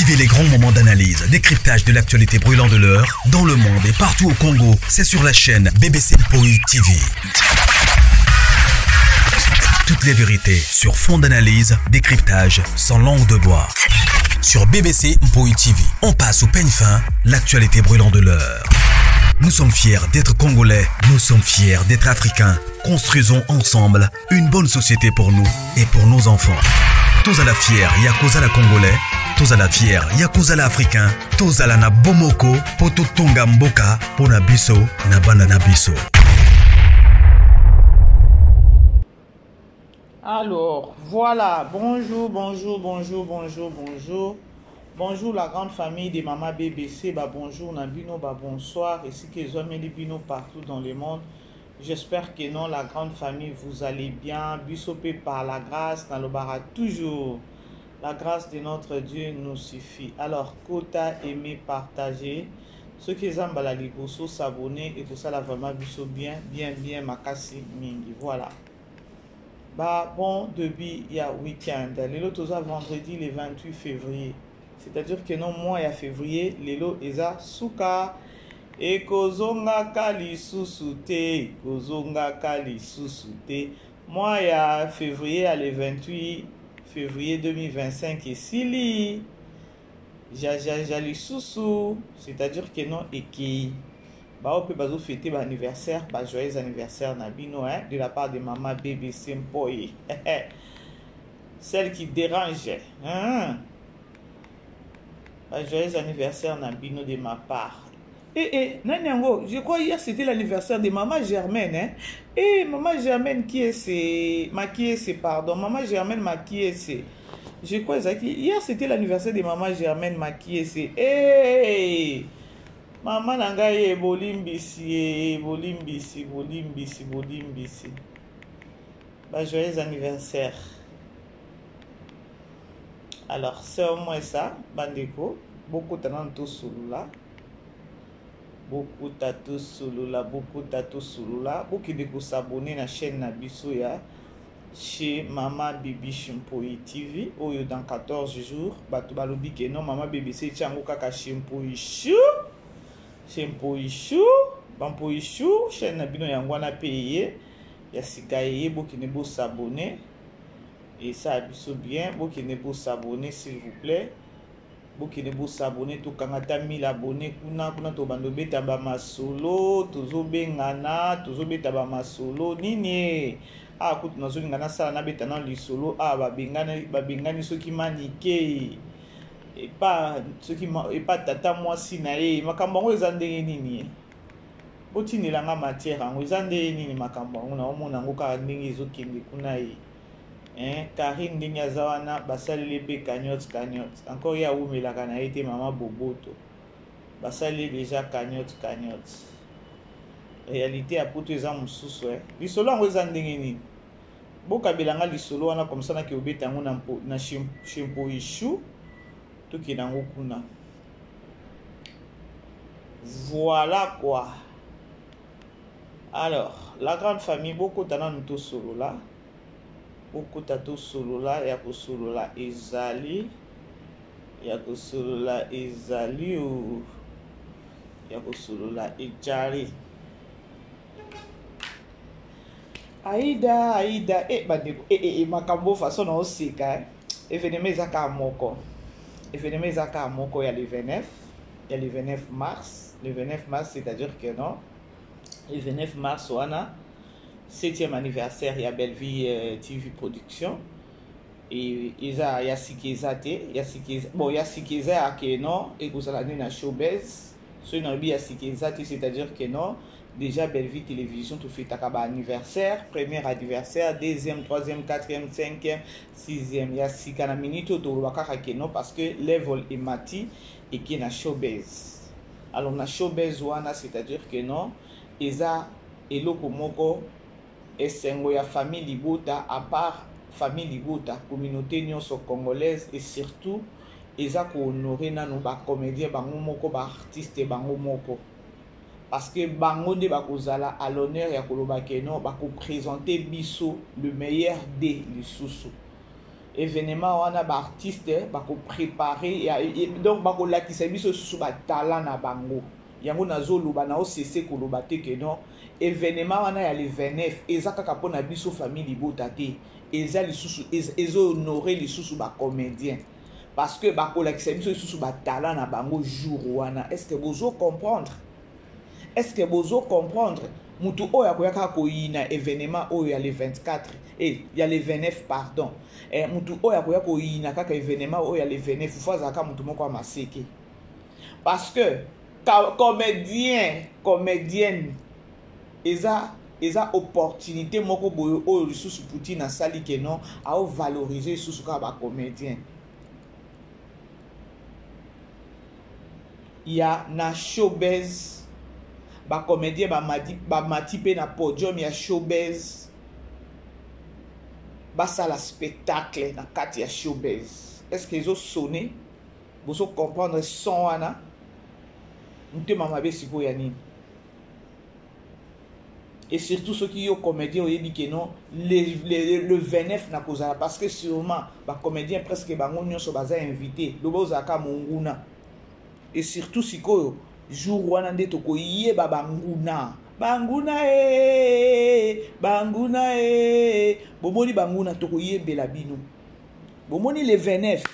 Vivez les grands moments d'analyse, décryptage de l'actualité brûlante de l'heure, dans le monde et partout au Congo. C'est sur la chaîne BBC Mpoï TV. Toutes les vérités sur fond d'analyse, décryptage, sans langue de bois. Sur BBC Mpoï TV, on passe au peigne fin, l'actualité brûlante de l'heure. Nous sommes fiers d'être Congolais, nous sommes fiers d'être Africains. Construisons ensemble une bonne société pour nous et pour nos enfants. Tous à la fière, Yakozala Congolais. Tous à la fière, Yakozala Africain. Tous à la na Bomoko, Poto Tonga Mboka, Pona Biso, Nabana Nabiso. Alors, voilà. Bonjour la grande famille de Maman BBC. Bonjour Nabino, bonsoir. Et si que les hommes et les bino partout dans le monde. J'espère que non, la grande famille, vous allez bien. Bissopé par la grâce, dans le bara toujours. La grâce de notre Dieu nous suffit. Alors, quota, aimer, partager. Ceux qui aiment la liboso, s'abonner et tout ça, là, vraiment, bisso bien, makasi, mingi. Voilà. Bon, depuis il y a week-end. Les lots, vendredi, le 28 février. C'est-à-dire que non, moi, il y a février, les lots, ils ont souka. Et kozonga kali susute, moi il y a février, le 28 février 2025 et sili, jali susu, c'est-à-dire que non et qui, on peut pas fêter l'anniversaire, joyeux anniversaire Nabino, hein, de la part de Maman BBC Mpoï, celle qui dérange, hein, joyeux anniversaire Nabino de ma part. Nanyango, je crois hier c'était l'anniversaire de Maman Germaine. Hein? Maman Germaine qui est pardon. Maman Germaine Makiese. Je crois que hier c'était l'anniversaire de Maman Germaine Makiese. Maman Nangaye Bolimbisi. Joyeux anniversaire. Alors, c'est au moins ça, Bandeko. Beaucoup de talent tout sous là. Beaucoup tatou sulula, beaucoup de s'abonner à la chaîne Nabiso ya chez Maman BBC Mpoï TV. Oyo dans 14 jours, batu balobi ke non Maman BBC tiango kaka chez Mpoï Chou. Bampoï Chou, chaîne Nabino yangwana payé. Ya sikaye beaucoup ne beau s'abonner. Et ça abiso bien, beaucoup ne beau s'abonner s'il vous plaît. Boki ne s'abonner tout kangata 1000 abonnés kuna to bando beta ba masolo tozo bengana tozo beta ba masolo nini kutu nazo ngana sala na beta na lisolo ba bengani soki manike et pas tata mwasi na ye makambo ngo ezande nini boti nilanga matière ngo ezande nini makambo ngo na omona ngo ka ndingi ezokende kuna ye. Karine Dinyazawana, basali pe cagnotte. Encore ya oumelaka na été Maman Boboto. Basali déjà cagnotte. Réalité à poto eza mususu lisolo ngo eza ndenge nini. Boka belanga lisolo wana comme ça na ki obeta ngo na shempo ishu to ki nango kuna. Voilà quoi. Alors, la grande famille beaucoup tana nuto solo là. Beaucoup tatou solola ya ko solola ezali ou ya ko solola ejari Aïda bandeko makambo façon na osika événement ezaka moko ya le 29 mars c'est-à-dire que non le 29 mars wana 7e anniversaire ya Belleville TV Production et isa yasikeza ke non et vous allez na showbiz so na bi yasikeza c'est-à-dire que non déjà Belleville Télévision tout fait takaba anniversaire, premier anniversaire, deuxième, troisième, quatrième, cinquième, sixième yasika na minute to wakaka ke non parce que level et mati et qui na showbiz. Alors na showbiz wana c'est-à-dire que non isa eloko moko esengo ya famille Libota à part famille Libota communauté nyonso congolaise et surtout eza ko honorer nanu ba comédien bango moko ba artiste bango moko parce que bango de bakozala à l'honneur ya koloba ke non ba ko présenter biso le meilleur des lisusu événement wana ba artiste bako préparer donc bako lakisa biso susu ba talent na bango yango nazoloba na occ koloba te ke non événement wana ya le 29 eza kaka pona biso famille libota te eza lisusu ezo honorer lisusu ba comédien parce que bako lakisa biso susu ba talent na bango jour wana. Est-ce que bozo comprendre? Est-ce que bozo comprendre? Mutu oya koyaka koyina événement oya le 24 et il y a le 29 pardon. Mutu oya koyaka koyina kaka événement oya le 29 fois zaka mutu moko maseke. Parce que comédienne eza opportunité moko boyo oyo lisusu puti na sali ke non a valoriser susu ka ba comédien. Il y a na showbiz ba comédien ba mati pe na podium ya showbiz ba sala spectacle na kati ya showbiz. Est-ce que ils ont sonné? Vous comprendre son wana? Nte mama be siko ya nini? Et surtout ceux qui ont comédien oyebi ke non le 29 na kozala parce que sûrement ba comédien presque bango nyonso baza invité lobo zaka monguna. Et surtout sikoyo jour wana nde tokoyeba banguna bomoni banguna tokoyebela bino bomoni le 29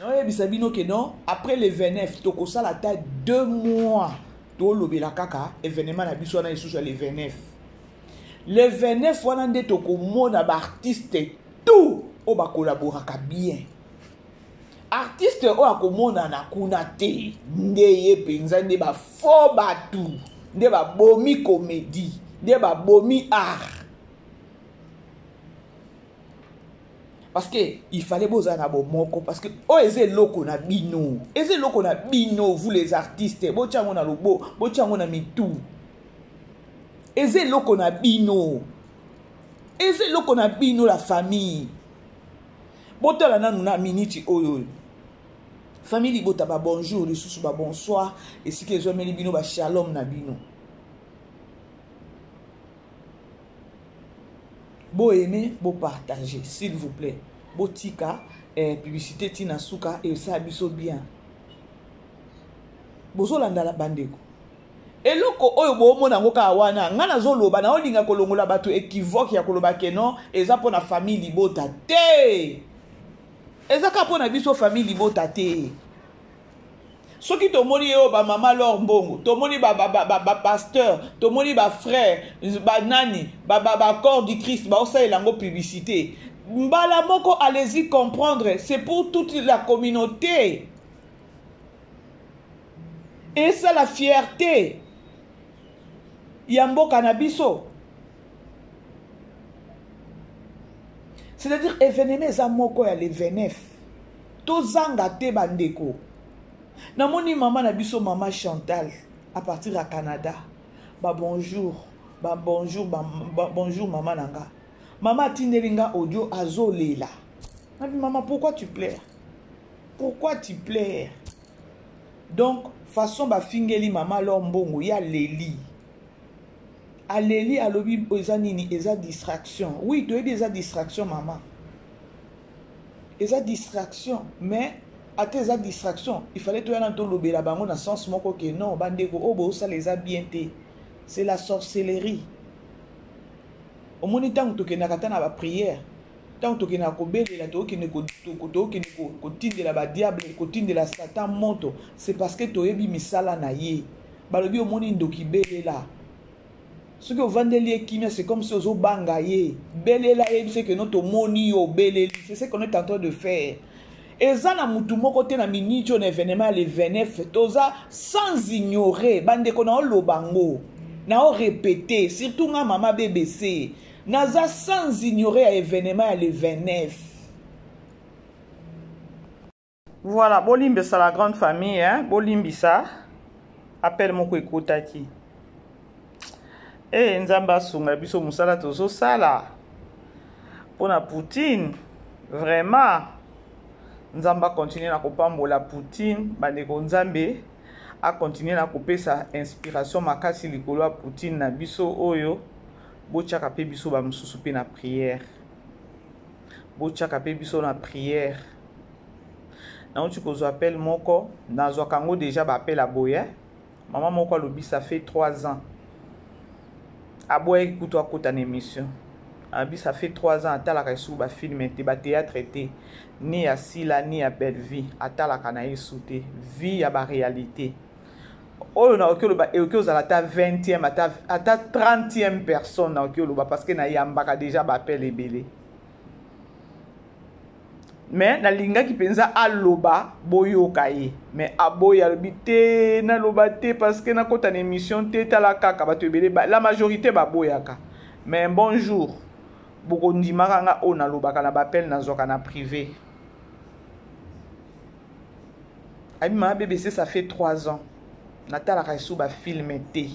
non yebisa bino ke non après le 29 tokosala ta 2 mois tolobela kaka événement na biso wana lisusu le 29 le 29 wana nde tokomona ba artiste tout o ba collaboraka bien artiste o akomona na kuna te nde ye penza nde ba fo batu nde ba bomi comédie nde ba bomi art parce que il fallait boza na bomoko parce que o eze loko na bino vous les artistes bochango na lobo bochango na mitu eze loko na bino la famille botala nanu na miniti oyo famille bota ba bonjour lisusu ba bonsoir et si que meli bino ba shalom na bino bo aimer bo partager s'il vous plaît botika publicité tina suka et ça biso bien bozo landa la bandeko eloko oyo bo mona ngoka wana ngana zoloba na olinga kolongola bato équivoque ya koloba ke non eza pona famille libota te ezaka pona biso famille libota te soki tomoni yo ba mama lor mbongo tomoni ba pasteur tomoni ba frère ba nani ba corps du Christ ba osa elango publicité mbala moko allez-y comprendre c'est pour toute la communauté et ça la fierté yambo kanabiso c'est-à-dire événement za moko ya le 29 tozanga te bandeko namoni maman na biso maman Chantal à partir à Canada bonjour maman nanga maman tindelinga audio azolela maman pourquoi tu pleures donc façon fingeli maman lombongo ya leli aleli alobi eza nini eza distraction oui tu es déjà distraction maman eza distraction mais à tes distractions il fallait toi dans ton lobela bango na sens moko que non bandeko obo ça les a bien té c'est la sorcellerie au moni tant que na katana ba prière tant que na kobelela to kene ko tindela ba diable ko tindela satan moto c'est parce que to yebi misala na ye balobi au moni ndoki belela ce que vendeli kimia c'est comme si ozo banga ye belela ye c'est que notre moni yo beleli c'est ce qu'on est en train de faire. Et ça na mutu moko te na miniti on événement le 29 toza sans ignorer bande ko na lobango na o répéter surtout nga maman BBC naza sans ignorer événement le 29. Voilà, bolimbe ça la grande famille hein, bolimbi ça appelle moko ekotaki. Eh nzamba sunga biso musala tozo sala pona Poutine vraiment Nzamba continue na kopambola Poutine bandeko Nzambe a continuer na kopesa inspiration makasi likolo ya Poutine na biso oyo bochaka pe biso ba mususu pe na prière bochaka pe biso na prière. Na tu ko appelle moko na zo kango déjà ba appel a boye. Maman moko lobi ça fait 3 ans. Aboye kuto akota na émission. Abi ça fait 3 ans atalaka sou ba film te ba théâtre te ni ya Sila ni ya Belle Vie atalaka na yesoute vie ya ba réalité. Oyo na okelo ba eke ozala ta 20e ata 30e personne na okelo ba parce que na yambaka déjà ba appel ebele. Mais na linga ki penza aloba boyoka ye mais aboya lobité na lobate parce que na kota na émission te talaka ka bato ebele la majorité ba boyaka. Mais bonjour boko ndimaka nga o na lobaka na bapel na zoka na privé. Abi ma BBC ça fait 3 ans. Natala Kaisou ba film té.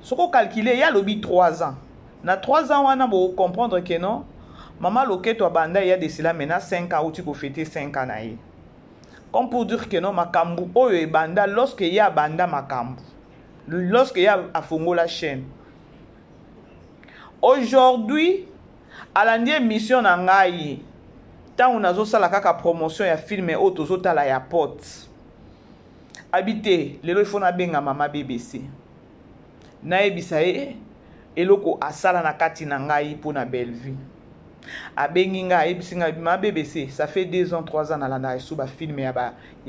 Soko calculer ya lobi 3 ans. Na 3 ans wana bo comprendre que non. Maman loketo banda ya de cela maintenant 5 ans ou tu ko fêter 5 ans na ye. Comme pour dire que non makambu oyo e banda lorsque ya banda makambu. Lorsque ya afongo la chaîne. Aujourd'hui, à l'année mission na ngai, tant on a zo la kaka promotion ya film et autres autres la ya porte. Habité, lelo il faut na benga mama BBC. Na ebisa eloko asala na kati na ngai pour na Belle Vie. Abengi nga ebisinga ma BBC, ça fait 2 ans 3 ans na landa sou ba film ya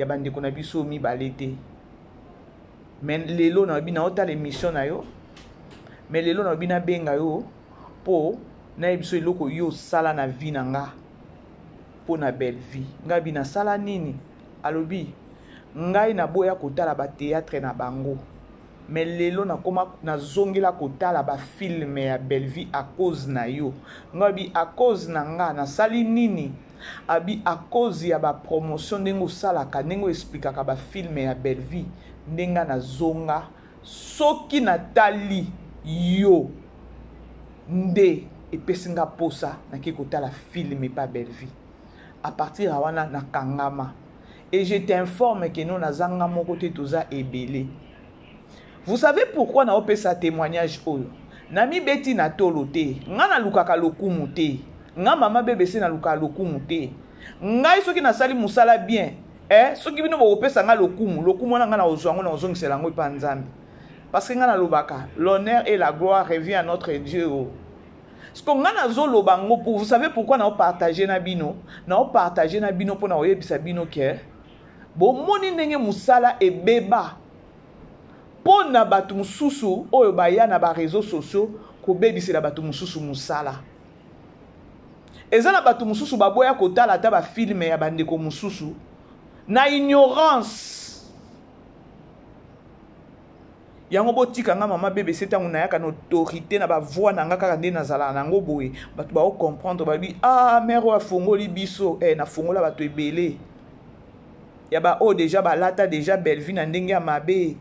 bande ko na biso mi balete. Mais lelo na bina ota l'émission na yo. Mais lelo na bina benga yo po na biso eloko yo sala na vie na nga po na Belle Vie. Nga bina sala nini? Alobi ngai na boya kotala ba théâtre na bango. Mais lelo na koma na zongela kotala ba film ya Belle Vie à cause na yo. Ngabi à cause na nga na sali nini? Abi à cause ya ba promotion ndengo sala ka ndengo explica ka ba film ya Belle Vie ndenga na zonga soki na tali yo nde epesinga posa na ki kotala film et pas Belle Vie. À partir wana na kangama. Et je t'informe que nous nazanga mon côté toza ebele. Vous savez pourquoi na opé sa témoignage oyo? Nami beti na tolote, nga na lukaka lokumu te. Nga mama BBC na lukaka lokumu te. Ngai soki na sali musala bien, soki bino bo opé sa nga lokumu na nga na ozwango na ozongisela ngo pa nzambe. Parce que nga na lobaka, l'honneur et la gloire revient à notre Dieu. Parce que nga na zolo bango pour vous savez pourquoi na partager na bino? Na partager na bino pour na oyebisa bino ke bo moni ndenge musala ebeba. Pona batu mususu oyo baya na ba réseaux sociaux ko bebisela batu mususu musala. Eza na batu mususu baboya kotala ta ba film ya bandeko mususu na ignorance. Yango botika nga mama BBC tangu na yaka na autorité na ba voix na nga kaka nde nazala nango boye batu ba comprendre ba bi mère wa fongoli biso na fongola batu ebele. Ya ba déjà ba lata déjà Belle Vie na ndenge ya mabe.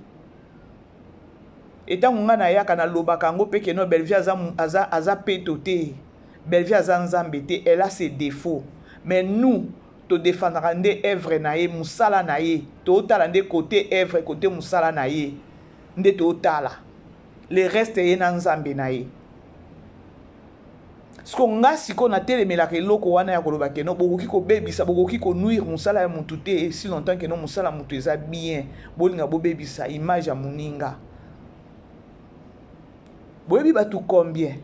Et tant qu'on a yaka na lobaka ngo pe que no Belle Vie aza petote. Belle Vie aza nzambete, elle a ses défauts. Mais nous to défendra nde œuvre na ye musala na ye. To tala nde côté œuvre côté musala na ye. Nde to tala. Le reste ye na nzambe na ye. Sko nga siko na telemela ke loko wana ya koloba ke no bokoki ko bebisa bokoki ko nuire musala ya mutu te si longtemps que no musala mutu eza bien. Bolinga bo bebisa image ya muninga. Boyebi batu combien?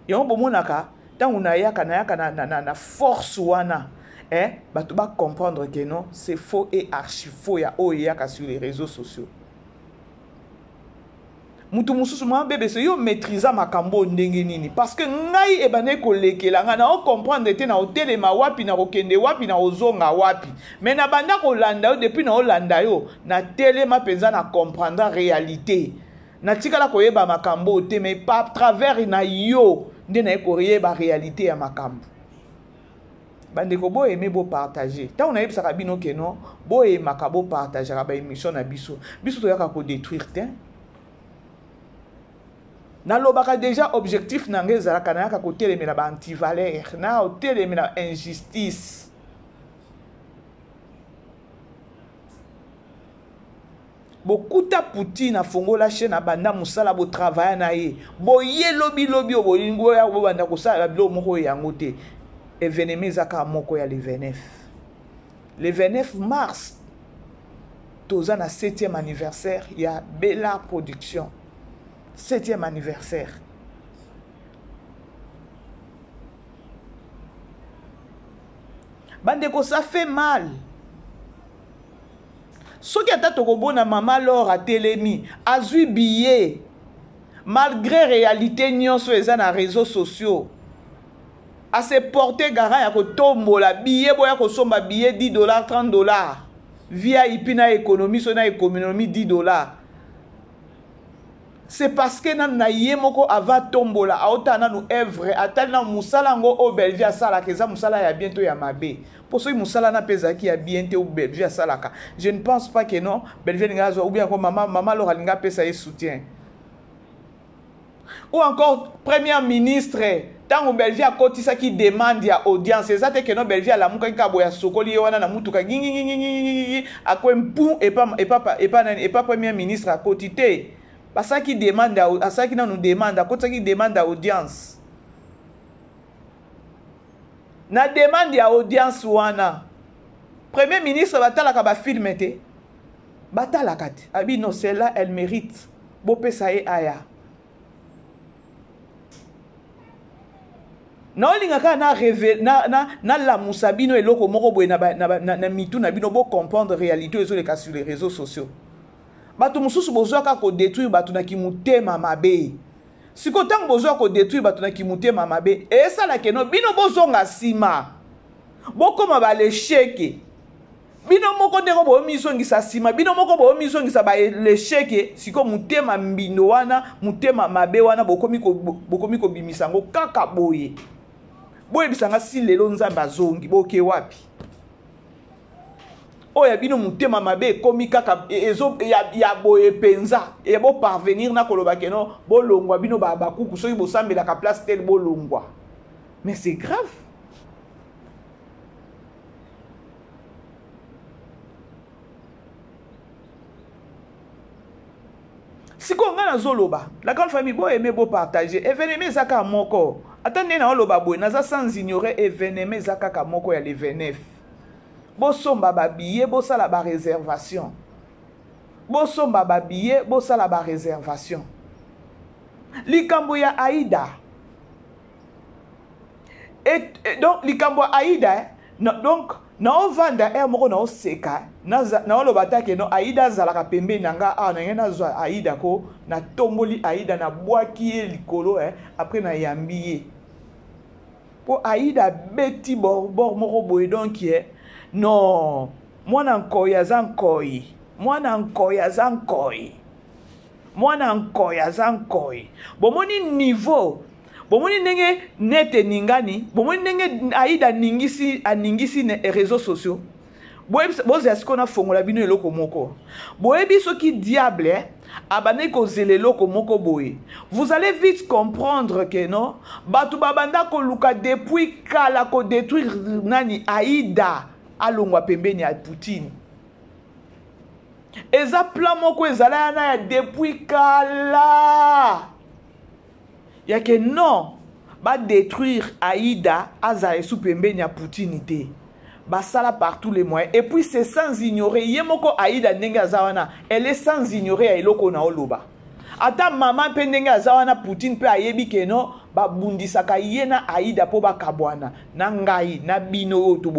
Yango bomonaka tangu na yaka na force wana batu ba comprendre que non c'est faux et archi faux ya oyaka sur les réseaux sociaux. Mutu mususu mwa BBC yo maîtriser makambo ndenge nini parce que ngai ebane ko lekela nga na o comprendre te na hotelema wapi na kokende wapi na ozonga wapi mais na banda ko landa yo depuis na olanda yo na telema penza na comprendre réalité. Na tikala koyeba makambo te mais par travers na yo nde na koyeba réalité ya makambo. Bande ko bo aimer bo partager. Ta on a yebisa bino ke non bo e makabo partager ba émission na biso. Biso to yaka ko détruire te. Na lobaka déjà objectif na ngeza kana yaka ko telemela ba anti-valeur, na o telemela injustice. Bokuta Poutine a fongola chaîne na banda musala bo travailler na ye. Bo ye lobi o bolingo ya bo banda ko sala bilo moko yango te. événement ezaka moko ya le 29. Le 29 mars, toza na 7e anniversaire ya Bella Production. 7e anniversaire. Bandeko, ça fait mal. Ce qui a été na maman Laure a télémi, a zui billet. Malgré réalité, nous sommes sur les réseaux sociaux. A se porter garant ya ko tombo la billet boya ko somba billet $10, $30. Via ipina économie, so na économie $10. C'est parce que na yemoko ava tombola aota na nu evre atali na musala ngo o Belvia sala keza musala ya bientôt ya mabe. Pour ceux qui musala na pesa qui ya bientôt Belvia salaka. Je ne pense pas que non Belvia ngazo ou bien comme maman Laura linga pesa et soutien. Ou encore premier ministre tant Belvia kotisa qui demande ya audience c'est ça que non Belvia la muka kabo ya sokoli wana na mutuka gingi akwe mpu et pas premier ministre à côté. Parce qui demande à ça qui nous demande à côté qui demande à audience. Na demande à audience wana. Premier ministre batala ka ba filmete. Batala kati. Abi non celle-là elle mérite. Bo pesa e aya. Na olinga ka na rêve na la musabino eloko moko boye na mitu na bino bo comprendre réalité sur les réseaux sociaux. Bato mususu bozwa ka ko détruire bato na kimutema mabe. Siko tango bozwa ko détruire bato na kimutema mabe, e sala keno bino bozonga sima. Bokoma ba l'échec. Bino moko ndeko bo misongisa sima, bino moko bo misongisa ba l'échec, siko mutema mbindo wana, mutema mabe wana bokomi ko bimisango kaka boye. Boye bisanga si lelo nzamba zongi boke wapi. Oya bino mutema mabe komi kaka ezo ya boye penza e bo parvenir na koloba keno bolongwa bino ba kuku soki bo sambela ka place tel bolongwa. Mais c'est grave. Si ko ngana zoloba la grande famille bo aimer bo partager événement zaka moko attendez na oloba boye naza sans ignorer événement zaka ka moko ya le 29. Bosomba ba billet, bosala ba réservation. Bosomba ba billet, bosala ba réservation. Likambo ya Aïda. Et donc likambo Aïda, donc na ovanda moko na oseka, na olobata ke no Aïda zalaka pembe nanga na ngena zo Aïda ko na tomboli Aïda na bwaki e likolo après na yambiye. Po Aïda beti bor moko boye donc non, mwana nkoya zankoi. Mwana nkoya zankoi. Mwana nkoya zankoi. Bomoni niveau. Bomoni nenge nete ningani. Bomoni nenge Aïda ningisi ne réseaux sociaux. Boze asikona fongola bino eloko moko. Boyebi soki diable abane ko zele eloko moko boye. Vous allez vite comprendre que non, batu babanda ko luka depuis kala ko détruire nani Aïda. Alongwa pembeni ya Poutine. Eza plan moko ezala na ya depuis kala. Ya que non, ba détruire Aïda aza sous pembeni ya Poutine te. Ba sala par tous les moyens. Et puis c'est sans ignorer yemoko Aïda ndenge azawana, elle est sans ignorer ya eloko na oloba. Ata maman pe ndenge azawana Poutine pe ayebi ke non ba bundisaka yena Aïda po ba kabwana na ngai na bino to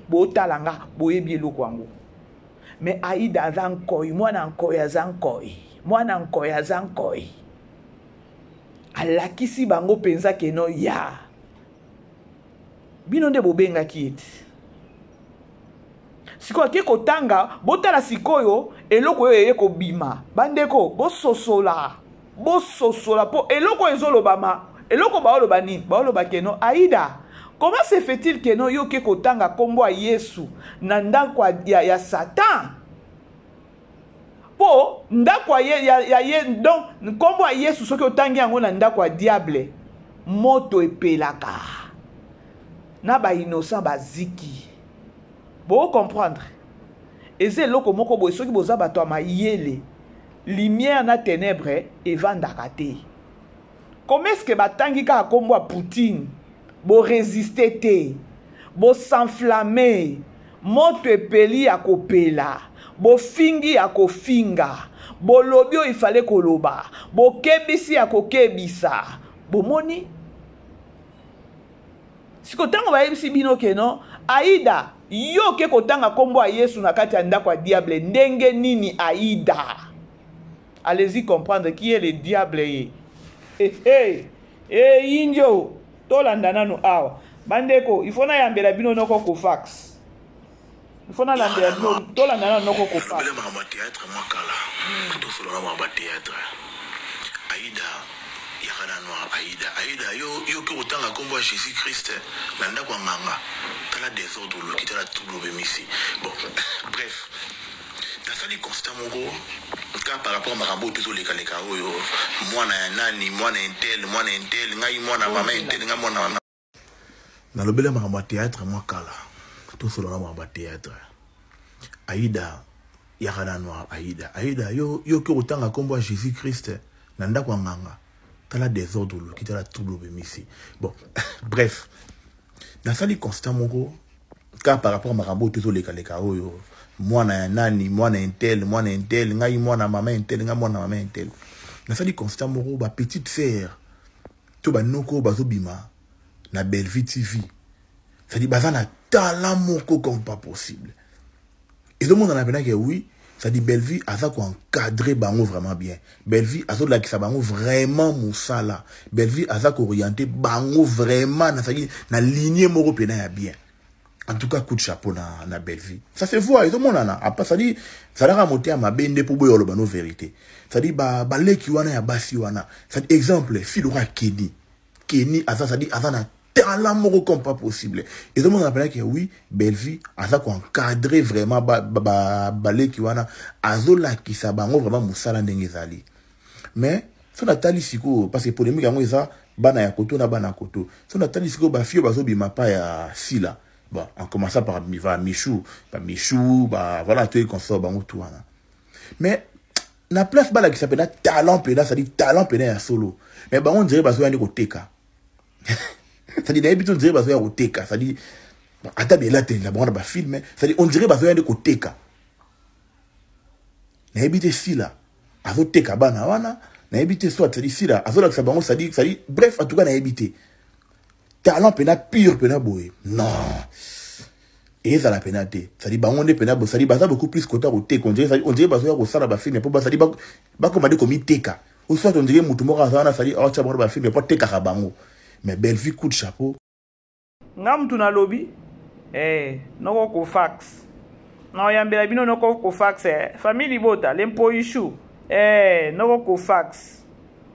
botalanga boyebi eloko yango. Mais Aïda zankoi mwana nkoya zankoi mwana nkoya zankoi alakisi bango penza ke no ya bino nde bobenga kiti siko ke kotanga botala sikoyo eloko yo yeko bima bandeko bososola po eloko ezolobama eloko baoloba nini baoloba keno Aïda comment se fait-il que no yo ke kotanga kombo a Yesu na ndako ya Satan po ndako ya donc kombo a Yesu soki otangi yango na ndako ya diable moto epelaka na ba innocent baziki. Bo comprendre. Eze eloko moko boye soki boza bato ya mayele lumière na ténèbre evandaka te. Comment est-ce que batangi ka kombo a Poutine bo résister te, bo s'enflammer, moto epeli ya kopela, bo fingi ya kofinga, bo lobi oyo ifale koloba, bo kebisi ya kokebisa, bo moni. Siko tango ba yebisi bino ke non, Aïda, yo ke kotanga kombo a Yesu na kati ya ndako ya diable, ndenge nini Aïda? Allez-y comprendre qui est le diable. Indio, tolanda nanu awa. Bandeko, il faut na yambela bino noko ko fax. Il faut na yambela bino tolanda nanu noko ko fax. Bele ma théâtre moi kala. To solo na ma théâtre. Aïda, yakana noir Aïda. Aïda yo ke otanga kombo Jésus Christ na ndako nganga. Tala désordre lo kitala tout lo bemisi. Bon, bref. Dans ça dit constat mon gros. Car par rapport à Marambo tout les kaleka oyo. Moi na nani, moi na intel, ngai moi na maman intel, ngai moi na. Na le bele ma théâtre moi kala. Tout solo na ma théâtre. Aïda yakana noir Aïda. Aïda yo ke otanga kombo Jésus Christ na ndako nganga. Tala désordre lo kitala tout lo bemisi. Bon, bref. Dans ça dit constat mon gros. Car par rapport à Marambo tout les kaleka oyo. Moi na nani, moi na intel, ngai moi na maman intel, ngai moi na maman intel. Na ça dit constant moro ba petite sœur. To ba noko bazobima na Bellevue TV. Ça dit baza na talent moko comme pas possible. Et le monde en a pena que oui, ça dit Bellevue aza ko encadrer bango vraiment bien. Bellevue azo la ki sa bango vraiment musala. Bellevue aza ko orienter bango vraiment na ça dit na lignée moko pena ya bien. En tout cas, coup de chapeau na Bellevue. Ça se voit, tout le monde en a. Après, ça dit, ça a monté à ma bende pour boire le bano vérité. Ça dit, bah, leki wana ya basi wana. Ça dit, exemple, Filora Kenny. Kenny, ça dit, na talent moko comme pas possible. Et tout le monde a appelé que oui, Bellevue, ça qu'on encadrer vraiment, leki wana. Azola qui sa bango vraiment moussala ndengezali. Mais, son atali siko, parce que polémique, yango ça, bana ya koto na bana koto. Son atali siko, ba fio bazo bimapa ya sila. Bon, en commençant par Michou, voilà, tout est comme ça, tout. Mais, la place bala qui s'appelle talent pédal, ça dit talent pédal à solo. Mais on dirait que c'est un teka. Ça dit, d'habitude, on dirait que c'est un teka. Ça dit, attends, mais là, tu as film, ça dit, on dirait que c'est un teka. N'habite si là, azo teka bana wana, n'habite soit, ça dit si là, azo là, ça dit, bref, en tout cas, n'habite. Talent pénal pur pénal boy. Non. Et ça la pénalité. Ça dit, bah, on est pénal, ça dit, bah, ça beaucoup plus côté au té. On dirait, bah, ça y ça la film, mais ça dit, bah, comme on dit, comme il teka. Ou soit, on dirait, moutoumora, ça dit, oh, tu vas voir, film, mais pas teka rabango. Mais Bellevue, coup de chapeau. Ngam tu na lobby. Noko ko fax. Non, yambela bino noko ko fax. Famille bota, lempo issue. Noko ko fax.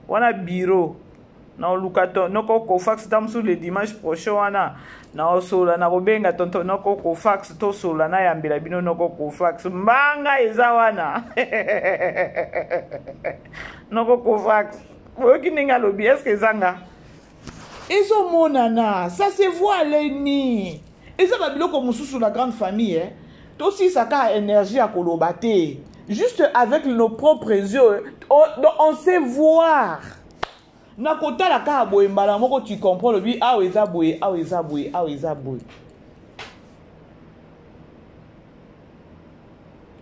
Wana bureau. Na lukato noko ko fax tamsu le dimanche prochain wana na osola na robenga tonto noko ko fax to sola na yambela bino noko ko fax mbanga eza wana noko ko fax oki ninga lobi est-ce que zanga ezo monana ça se voit leni eza ba biloko mususu la grande famille to si saka énergie à kolobate juste avec nos propres yeux on sait voir. Na kota la ka boye mbala moko tu comprends le bi awe eza boye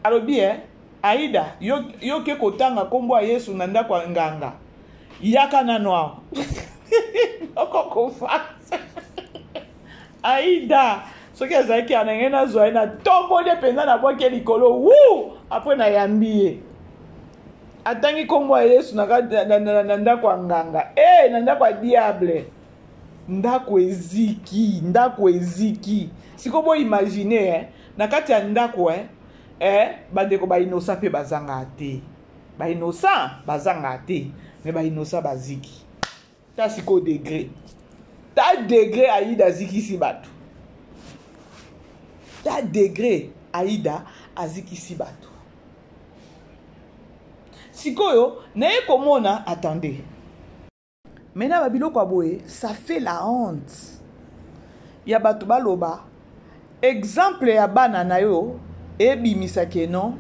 alo bi Aïda yo ke kotanga kombo a Yesu na ndako nganga yaka na noir okoko fax Aïda soki azaki anenge na zo na tombo de penza na boke likolo wu après na yambiye atangi kombo ya Yesu na ndako nganga na ndako ya diable ndako eziki siko bo imaginer na kati ya ndako bandeko ba innocent pe bazanga te ba innocent bazanga te mais ba innocent baziki ta siko degré Aïda ziki si bato ta degré Aïda aziki si bato. Sikoyo, n'ayez komona, attendez. Maintenant, babilo kwa boye, ça fait la honte. Ya bato baloba, exemple ya bana na yo, ebi misake non,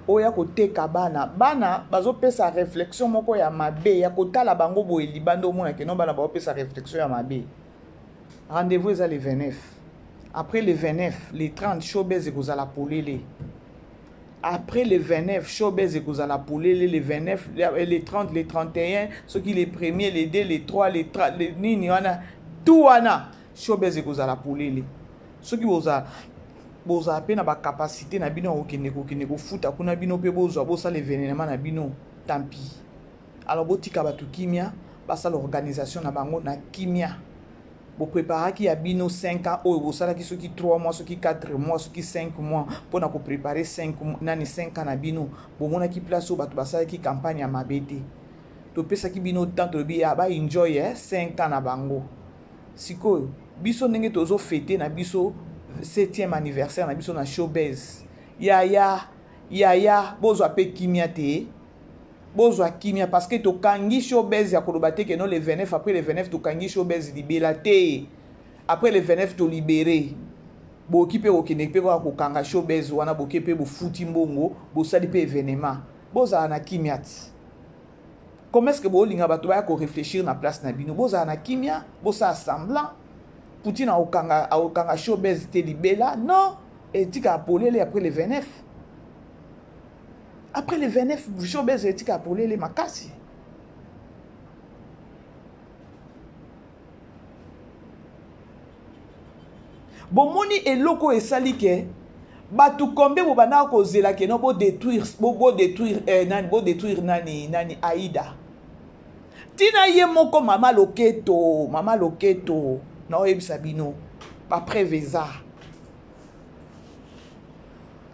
oya kote kabana. Bana, bazo pesa réflexion moko ya mabe, ya kota la bango boye libando mona ke non bana bazo pesa réflexion ya mabe. Rendez-vous est le 29. Après le 29, les 30, showbiz et vous allez pouler. Après le 29, showbiz et vous allez pouler. Les 29, les 30, les 31, ceux qui les premiers, les 2, les 3, les 30, les nini, tout wana. Showbiz et vous allez pouler. Ceux qui vous allez peine à la capacité na bino au foot, à kuna bino pe boza l'événement na bino, tant pis. Alors botika batu kimia, basa l'organisation na bango na kimia. Vous préparez qui a bino 5 ans, ou vous savez qui ceux qui 3 mois, ceux qui 4 mois, ceux qui 5 mois, pour nous préparer 5 ans na bino. Bon mon qui place au batu basa qui campagne à mabete. To pesa qui bino tant to bi aba enjoy 5 ans na bango. Siko biso ndenge tozo fêter na biso 7e anniversaire na biso na showbiz. Ya bozo ape kimia te. Bozo kimia parce que to kangi showbiz ya kolobate que non le 29 après le 29 to kangi showbiz libéra te. Après le 29 to libéré. Bo kipe okene pe ko kanga showbiz wana bo kipe bo futi mbongo, bo sali pe événement. Bozo na kimia. Comment est-ce que bo linga bato ba ko réfléchir na place na bino? Bozo na kimia, bo sa assemblant. Poutine a okanga showbiz te libéra. Non, et tika apolele après le 29. Après le 29, showbiz et tika apolele makasi. Bon moni eloko esali ke batu kombe bo bana ko zela ke no bo détruire nani Aïda. Tina ye moko mama loketo na ebisa bino après visa.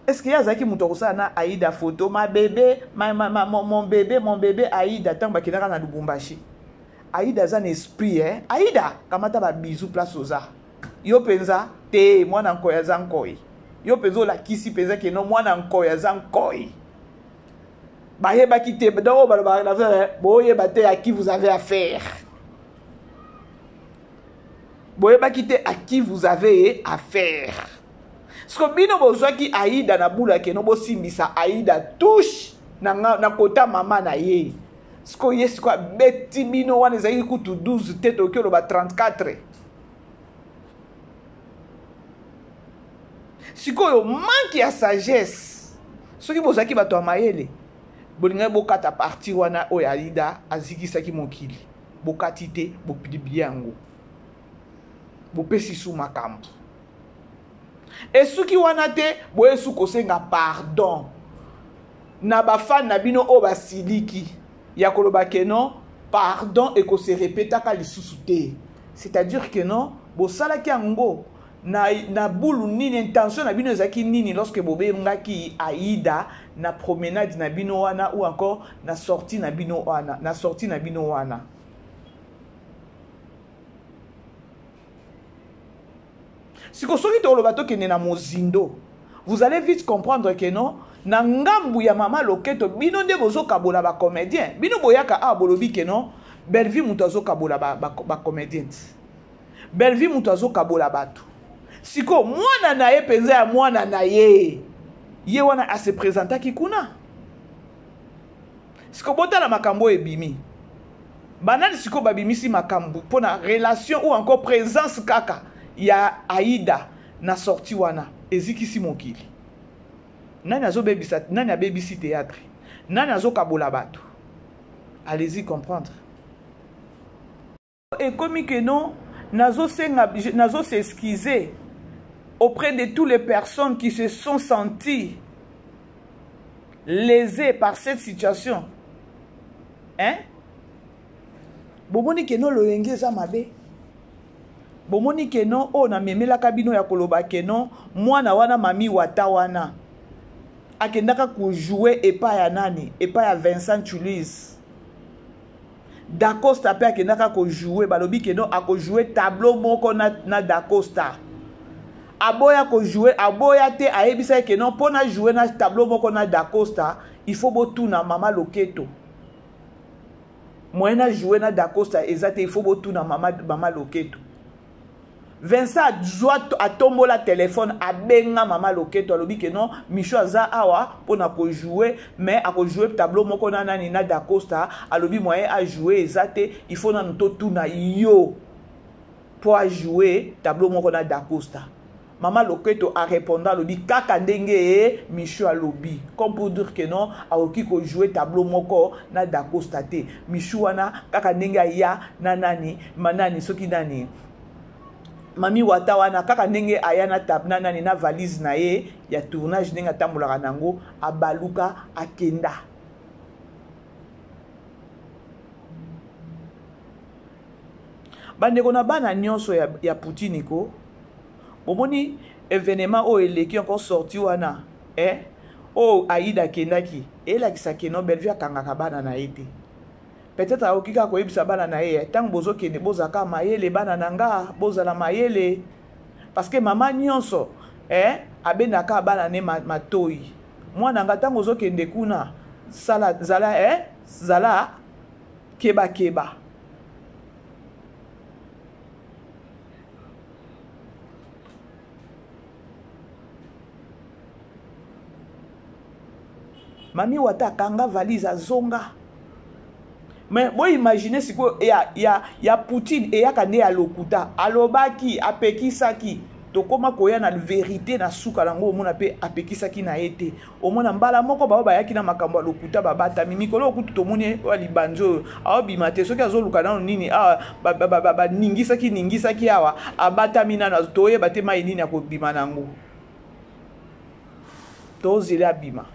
Est-ce qu'il y a zaki muto kosala na Aïda photo mon bébé Aïda tant ba kinaka na Lubumbashi. Aïda za na esprit Aïda kamata ba bisou place oza. Yo penza te mwana nkoya za nkoi. Yo penzo la kisi penza ke no mwana nkoya za nkoi. Ba yeba kite do ba na faire boye ba te à qui vous avez affaire. Boye ba kite à qui vous avez affaire. Ce que bino bozwa ki Aïda na bula ke no bo simbisa Aïda touche na kota mama na ye. Ce que yes quoi beti bino wana ezali kutu 12 tete okelo ba 34. Sikoyo manque ya sagesse. Ce qui bozaki bato amayele. Bolinga bokata parti wana o Aïda azikisaki mokili. Bokati te bopidi yango. Bopesi su makambo. Et ceux qui wana te boye su kosenga pardon. Na ba fan na bino o basiliki. Ya koloba ke non pardon et ko se répéta ka lisusu te. C'est-à-dire que non bo sala ki yango na boulu nini intention na bino ezaki nini lorsque bobe ngaki Aïda na promenade na bino wana ou encore na sortie na bino wana. Si vous vous allez vite comprendre que non, na ngambu ya mama loketo bino nde bozo kabola ba comédien. Bino boyaka a bolobi que non, Belleville mutazo kabola ba comédien. Belleville mutazo kabola batu. Siko mwana na ye penza ya mwana na ye. Ye wana a se présenta kikuna. Siko bota na makambo ebimi. Banani siko babimisi makambo pona relation ou encore présence kaka. Ya Aïda na sorti wana ezikisi mokili. Nani azo babisi théâtre. Nani azo kabola bato. Allez-y comprendre. Et comme que non, nazo s'excuser auprès de toutes les personnes qui se sont senties lésées par cette situation. Hein? Bomoni que non lo yenge za mabe. Bomoni ke non o na memela kabino ya koloba ke non mwana wana mami wata wana akendaka ko jouer epa ya nani epa ya Vincent Chulis Dacosta pe akendaka ko jouer balobi ke non ako jouer tableau moko na Dacosta aboya ko jouer aboya te ayebisa ke non pona jouer na tableau moko na Dacosta il faut botuna mama loketo moyena jouer na Dacosta ezate il faut botuna mama loketo. Vincent doit atombola téléphone a benga mama loketo alobi ke non Micho aza awa pona ko jouer mais a ko jouer tableau moko na nani na Dacosta alobi moyen a jouer ezate il faut na to tuna yo pour jouer tableau moko na Dacosta. Maman Loketo a répondu lobi kaka ndenge Michou a lobi comme pour dire que non a oki ko jouer tableau moko na Dacosta te Michou wana kaka ndenge ya nanani manani soki nani Mami Wata wana kaka ndenge aya na tabna nani na valise na ye ya tournage ndenge tambolaka nango abaluka akenda. Bandeko na bana nyonso ya Poutine ko bomoni événement o eleki encore sorti wana o Aïda kendaki elakisa keno belvia kangaka bana na ete peut-être aokika ko ebisa bana na ye tant bozo kende bozaka mayele bana nanga bozala mayele parce que maman nyonso abendaka bana ne matoi mwana nga tango zo kende kuna sala zala zala keba keba. Mami Wata kanga valise zonga. Mais bon imaginez si quoi ya Poutine et ya kande ya lokuta alobaki apekisaki to koma koya na vérité na suka lango mona pe apekisaki na ete omona mbala moko ba yaki na makambo lokuta babata mimikolo okutu to moni wa libanzo awobima te soki azoluka na nini ba ningisaki awa abata mina na toye bate mai nini akobima nango to zela bima.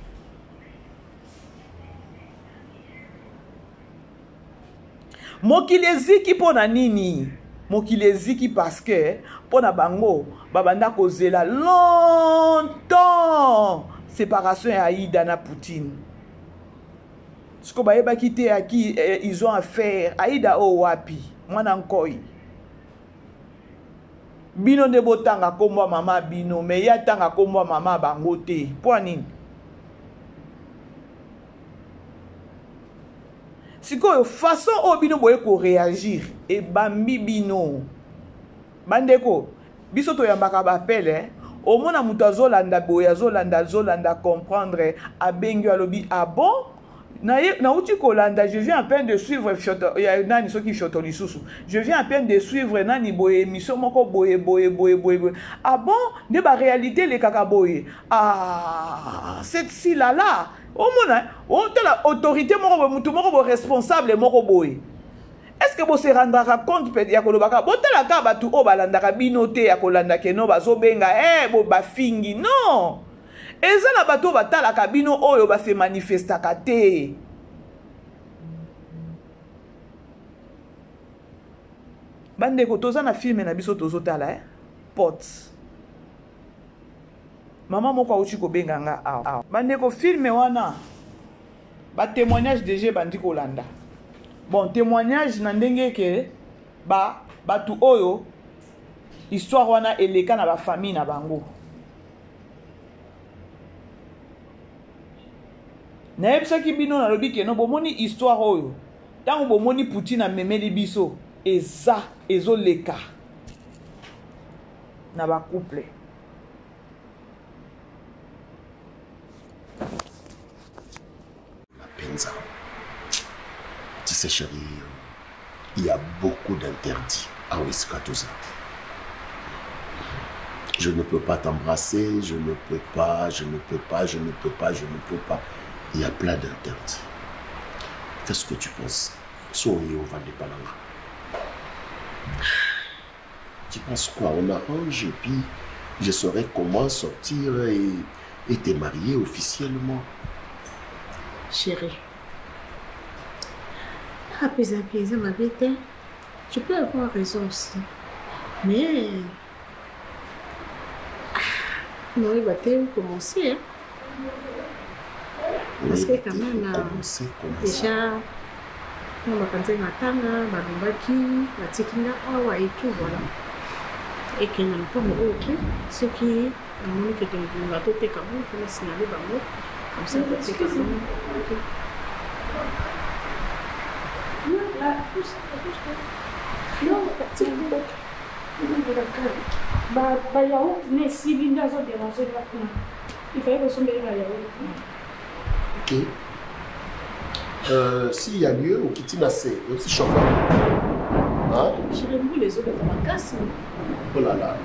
Mokileziki pona nini? Mokileziki parce que pona bango babanda kozela longtemps séparation ya Aïda na Poutine. Ce que baeba kité à qui ils ont affaire Aïda o wapi mwana nkoi. Bino ne botanga komwa mama bino mais ya tanga komwa mama bango te. Pona nini? Si quoi façon au bino boye ko réagir et bambi bino bandeko biso to yambaka ba pele au mona mutazo landa boya zolanda comprendre abengi alobi ah bon na uti ko landa je viens à peine de suivre ya nani soki shoto lisusu je viens à peine de suivre nani boye émission moko boye ah bon ne ba réalité les kaka boye ah cette si là au mona on te la autorité moko mutu moko responsable moko boye est-ce que vous se rendra compte peut ya kolobaka botala ka batu o balandaka binote ya kolanda keno bazobenga bo bafingi non eza na bato batala kabino oyo ba se manifestaka te bande ko toza na filme na biso tozotala pot mama moko auchi ko benga nga bande ko filme wana ba témoignage déjà bandi ko landa bon témoignage na ndenge ke batu oyo histoire wana eleka na ba famille na bango na yebisaki bino na lobi ke no bomoni histoire oyo tango bomoni Poutine amemeli biso eza ezoleka na ba couple Penza. Tu sais chérie, il y a beaucoup d'interdits à Ouiskatouza. Je ne peux pas t'embrasser, je ne peux pas. Il y a plein d'interdits. Qu'est-ce que tu penses? Soyez au Vandépalanga. Tu penses quoi? On arrange et puis je saurai comment sortir et te marier officiellement. Chérie, apaiser ma bête, tu peux avoir raison aussi. Mais non, il va commencer. Hein? Parce que quand même, déjà, on va penser matanga, babaki, la tikinga, awa et tout, voilà. Et qu'il n'y a pas de ok, ce qui est, on que tu vas tout te comme on peut signaler bango, comme ça, tu sais comme ok. Non, c'est bon. Bah, yao, mais si Linda a dérangé là, il fallait que son bébé aille. Ok. S'il y a lieu, au Kitina, c'est aussi chauffeur. Hein? Je remboule les autres dans ma casse. Oh là là.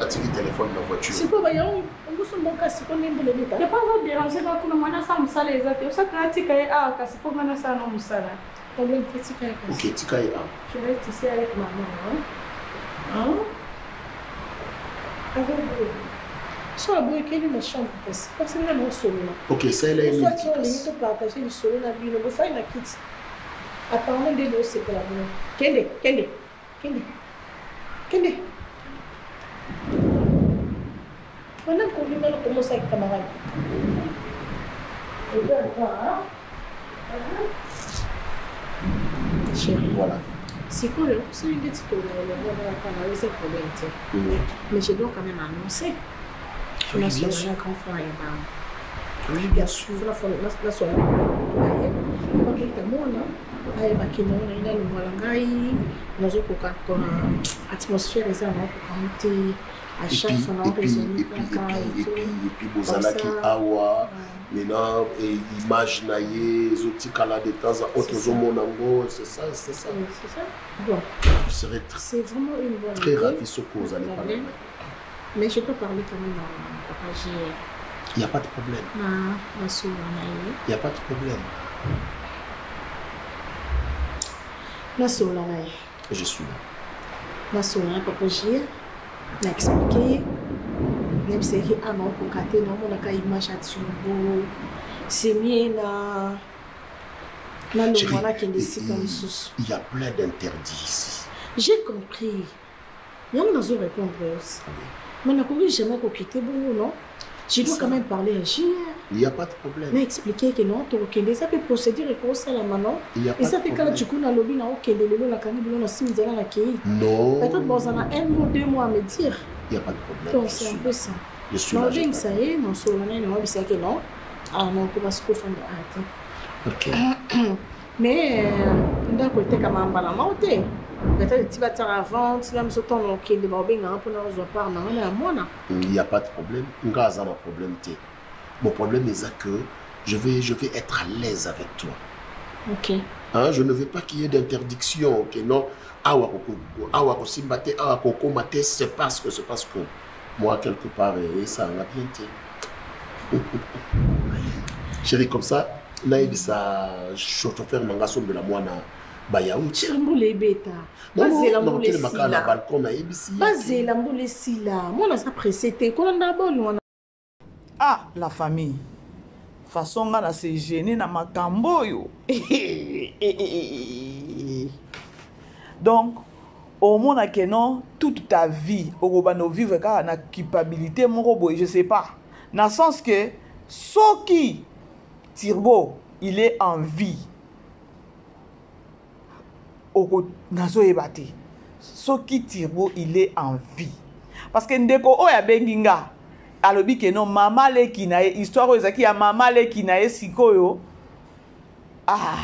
As-tu le téléphone dans la voiture? C'est quoi, voyons? On vous son bon casse, on aime les métal. Il n'y a pas de déranger dans tout le monde, ça me sale les autres. Ça pratique à casse pour moi, ça non me sale. Problème petit casse. Ok, tu cailles. Je reste ici avec maman. Hein? Avec vous. Soit boy, quelle est ma chambre? Parce que c'est vraiment solo. Ok, c'est là. Soit tu as limite partager le solo dans la vie, le faire une quitte. Apparemment, des deux, c'est pour la bonne. Kende. Pendant qu'on lui met le commencer avec camarade. Et bien, hein? Chérie. Voilà. C'est quoi le c'est une petite c'est problème. Mais je dois quand même annoncer. Oui, La bien soirée, sûr. un grand frère et Oui, bien sûr. la soirée. Pas que moi là. Aïe, bakino, il a le molangai. Nous avons quoi atmosphère et ça va pour compter. À chaque fois, on a raisonné. Et puis, Bozalaki Awa, maintenant, image naïe, zotikala de temps à autre, c'est ça. C'est ça. Bon. Je serais C'est vraiment une bonne très idée. ravi ce que vous allez parler. Mais je peux parler quand même à papa J. Il n'y a pas de problème. Ma soeur, Il n'y a pas de problème. ma soeur, Je suis là. ma soeur, papa J. M'a expliqué. Même si il y a un an pour cater, non, on a qu'à image à Tubo. C'est mieux là. Là, le voilà qui décide comme ça. Il y a plein d'interdits ici. J'ai compris. Il y a une répondre aussi. Mais on n'a pas jamais quitter bon, non? Je dois quand même parler à JR. Il n'y a pas de problème. Mais expliquer que non, tu as ça peut procéder et pour ça là maintenant. Et ça fait quand tu connais le lobby, on a la canne, on a 6 000 la qui. Non. Peut-être bon, on a 1 mois, 2 mois à me dire. Il n'y a pas de problème. Donc c'est un peu ça. Je suis là. Non, ça y est, non, sur l'année, non, c'est que non. Ah non, on commence à faire de Ok. Mais d'un côté, comme un balan, peut-être tu vas te avant, tu vas me sauter en ok, de barbing, pour nous en parler, on est à moi là. Il n'y a pas de problème. Il n'y a pas de problème. Mon problème est que je vais être à l'aise avec toi. Ok. Hein, je ne veux pas qu'il y ait d'interdiction. Okay, non. C'est parce que moi, quelque part, et ça va bien été. Chérie, comme ça, naïbisa chauffeur mangaso de la moine bayaou. Chirmboulé bêta. Basé la moule sila. Balcon naïbisi. Basé la moule sila. Moi, on a ça précédé. Qu'on a bon. Ah, la famille. Façon nga se gêner na makambo yo. Donc, au monde que non, toute ta vie, au bano vivre car na culpabilité mon robot, je sais pas. Dans le sens que Soki Tirbo, il est en vie. Au nazo ebate. Soki Tirbo, il est en vie. Parce que ndeko o ya benginga. Alobi que non mama le kinae histoire ezaki ya mama le kinae sikoyo. Ah.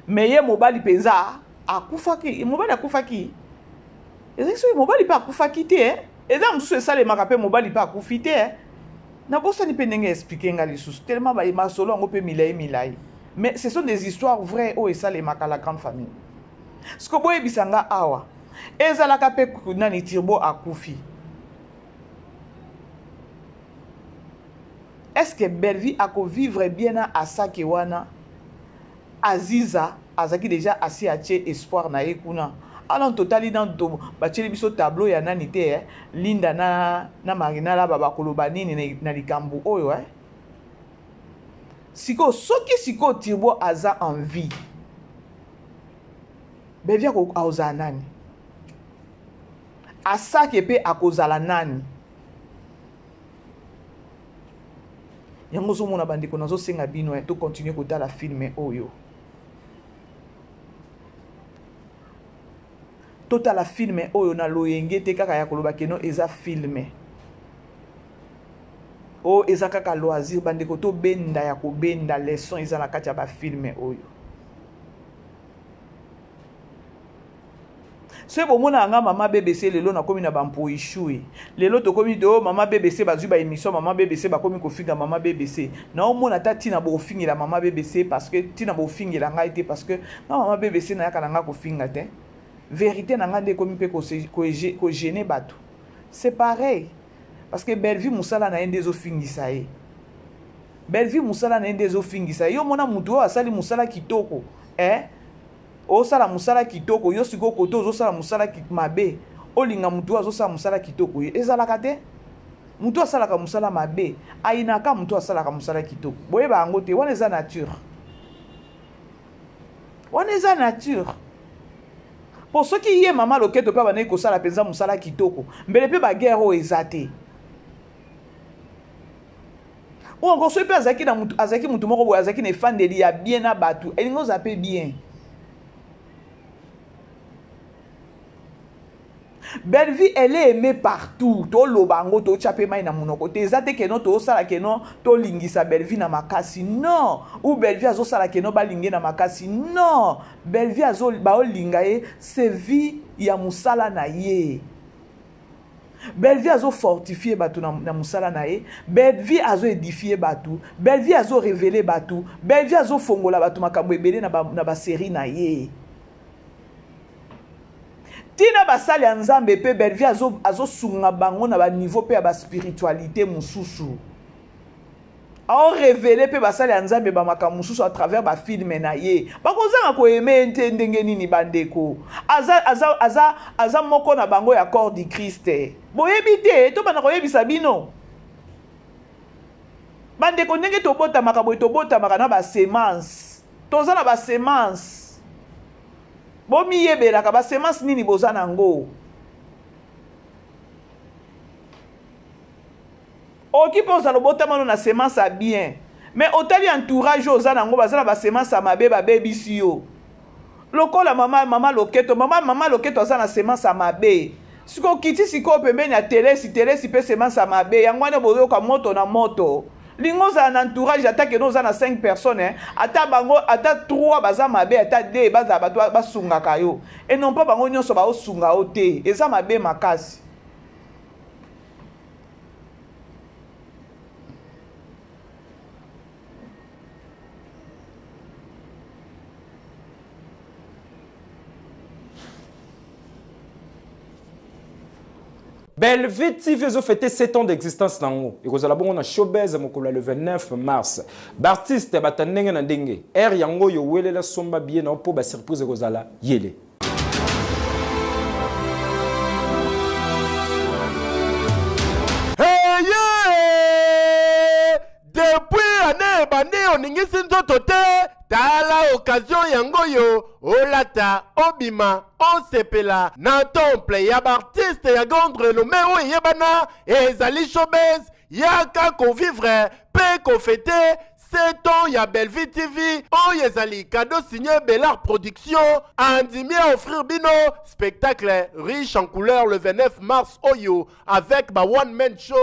Meye mobali penza akufaki, mobali akufaki. Ezaki mobali pa akufaki te eh. Eza msusu sale makape mobali pa akufi te eh. Na bossa ni penenge expliquer nga lisusu tellement ba masolo ngo pe milai. Mais ce sont des histoires vraies o esale makala grande famille. Ce que boye bisanga awa. Ezala kape nani Tirbo akufi. Est-ce que Belvi a vivre bien à Sakewana? Aziza, Azaki déjà assis à Tché espoir na ekuna. Alors total dans do bacheli biso tableau ya nanité Linda na Marina la baba kolobani na likambu oyo Siko siko Tirbo aza en vie. Belvi a oza nani? Asake pe akozala nani? Yango zo mona bandeko nazo senga bino to continuer ko tala filme oyo. Tota la filme oyo na loyenge te kaka ya koloba keno eza filme. O eza kaka loisir bandeko to benda ya ko benda leçon eza la kati ya ba filme oyo. Se bomona nga mama BBC lelo na komi na bampo ishui. Lelo to komi do mama BBC bazui ba émission mama BBC ba komi ko finga mama BBC. Na omona ta tina bo fingira mama BBC parce que tina bo fingira nga été parce que mama BBC na yaka na nga ko finga te. vérité na ngande komi pe ko gêner bato. C'est pareil. Parce que Bellevue musala na ende zo fingisa ye. Bellevue musala na ende zo fingisa. Yo mona mutu asali musala kitoko. O sala musala kitoko, yo siko koto zo sala musala mabe. O linga mutu azo sala musala kitoko. Ezalaka te. Mutu asalaka musala mabe. Ainaka mutu asalaka musala kitoko. Boye ba yango te, wana eza nature. Wana eza nature. Pour ceux qui y mama loketo pe bana ko sala penza musala kitoko. Mbele pe ba guerre o ezate. Ou encore ceux azaki na mutu azaki mutu moko boye azaki ne fan de ya bien na batu. Elingo zape bien. Bellevue, elle est aimée partout. To lobango to chapé mai na monoko. Te zate ke no to sala ke no to lingisa Bellevue na makasi. Non. Ou Bellevue azo sala ke no ba lingé na makasi. Non. Bellevue azo ba o lingaye se vie ya musala na ye. Bellevue azo fortifier batu na musala na ye. Bellevue azo édifier batu. Bellevue azo révéler batu. Bellevue azo fongola batu makambo ebele na ba série na ye. Tina basali ya nzambe pe Bellevue azo sunga bango na ba niveau pe ya ba spiritualité mususu. A révélé pe basali ya nzambe ba makambo mususu à travers ba film na ye. Ba kozanga ko aimer ndenge nini bandeko. Aza moko na bango ya corps du Christ. Boyebi te to bana ko yebisa bino. Bandeko ndenge to bota makambo to bota makana ba semence. Toza na ba semence. Bomi yebela ka ba semence nini boza nango. Oki poza lo botamano na semence a bien. Mais otali entourage oza nango bazala ba semence a mabe ba baby siyo. Lokola mama loketo aza na semence a mabe. Siko kiti siko pembeni ya télé si pe semence a mabe. Yangwane bozo ka moto na moto. Lingo za na entourage attaque no za na 5 personnes ata bango ata 3 baza mabe ata 2 baza bato basunga kayo et non pas bango nyonso ba osunga ote eza mabe makasi. Bellevue TV a fêté 7 ans d'existence nango. Et vous allez bon na showbiz mokolo le 29 mars. Bartiste batandenge na ndenge. Yango yo wele la somba bien na po ba surprise kozala yele. Hey yeah! Depuis année bandi oningisi nzoto te. Tala occasion yango yo olata obima osepela na temple ya artiste ya grande renommée o yebana ezali showbiz yaka ko vivre pe ko fêter 7 ans ya Bellevue TV o ezali cadeau signé Bellard Production andimi à offrir bino spectacle riche en couleurs le 29 mars oyo avec ba one man show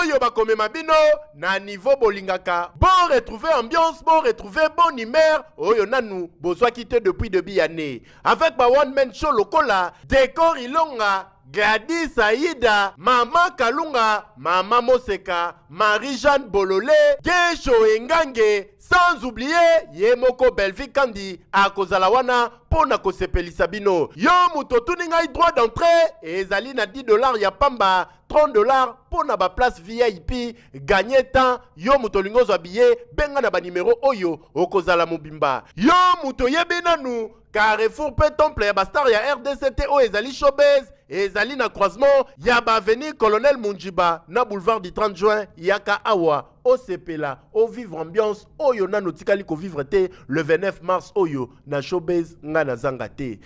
oyo ba komema bino na niveau bolingaka bon retrouver ambiance bon retrouver bon humeur oyo nanu bozwa quitté depuis début année avec ba one man show lokola décor ilonga Gladys Aïda, Maman Kalunga, Maman Moseka, Marie-Jeanne Bololé, Gesho Engange, sans oublier Yemoko Bellevue Kandi, à Kozalawana, Pona Kosepeli Sabino. Yo muto tuninga droit d'entrée, et Zali na $10 ya pamba, $30 pour na ba place VIP, gagner temps, yo muto lingozo habillé, benga na ba numéro oyo, okozala mobimba. Yo muto yebenanu, Carrefour pe temple ya bastar ya RDCT o ezali showbiz ezali na croisement ya ba avenue Colonel Munjiba na boulevard du 30 juin yaka awa o sepela o vivre ambiance oyo na notikali ko vivre te le 29 mars oyo na showbiz nga na zanga te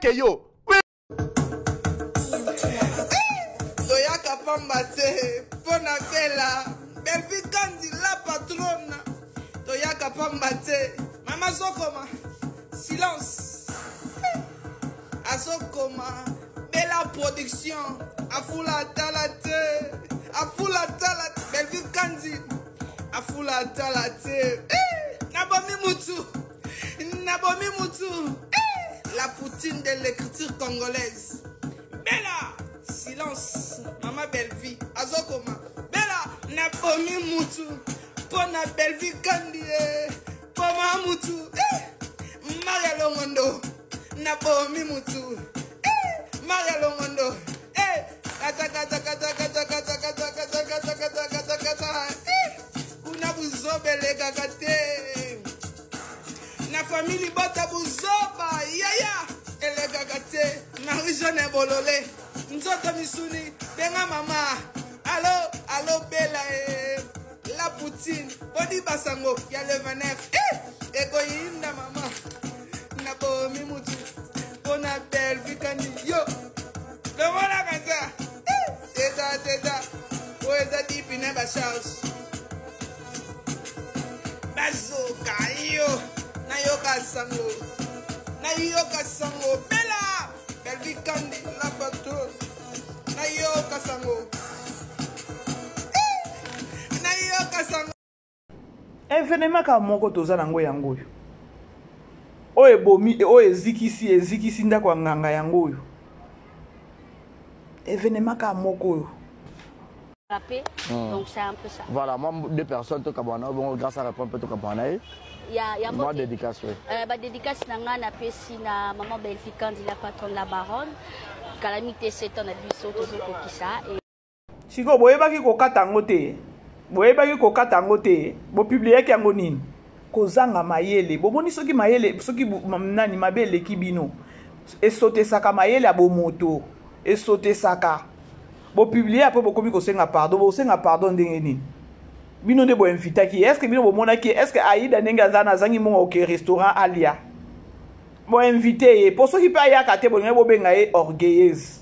keyo Toyaka pamba te pona bela Bellevue Kandi la patronne Toyaka pamba te Mama Zokoma silence Azokoma Bellard Production Afula Talate Afula Talate Bellevue Kandi Afula Talate Nabomi Mutu La poutine de l'écriture congolaise Bella silence Mama Bellevue Azokoma Bella Nabomi Mutu Pona Bellevue Kandi Poma Mutu Maria Longondo na bomi mutu Maria Longondo kata kata kata kata kata kata kata kata kata kata kata kuna buzobele kakate na famille bota buzoba yaya ele kakate Marie Jeanne Bololé nzoto misuni benga mama allo allo bella la poutine body basango ya le 29 egoyinda mama na bomi mutu bona belle vikani yo le voilà comme ça teta oeza deep in a charge bazoka yo na yoka sango bella belle vikani la bateau na yoka sango événement ka moko toza nango yango oyo oyo ebomi oyo ezikisi ndako ya nganga yango oyo événement ka moko oyo donc c'est un peu ça. Voilà, moi deux personnes tout cabana, bon grâce à répondre peut tout cabana. Il y a moi dédicace oui. Dédicace nanga na pesi na maman Belfi la patronne la baronne. Calamité c'est ton abisso to kokisa et Siko boyebaki kokata ngo te. Boyebaki kokata ngo te. Bo publier ki yango nini? Kozanga mayele. Bomoni soki mayele, soki nani mabele ki bino. Esote saka mayele ya bomoto. Esote saka. Bo publier après bo komi ko senga pardon. Bo senga pardon ndenge nini? Bino de bo invita ki. Est-ce que bino bo mona ki? Est-ce que Aïda nenga zana zangi mo au restaurant Alia? Bo invité pour ceux qui pa ya kate bo ngebo benga e orgueilleuse.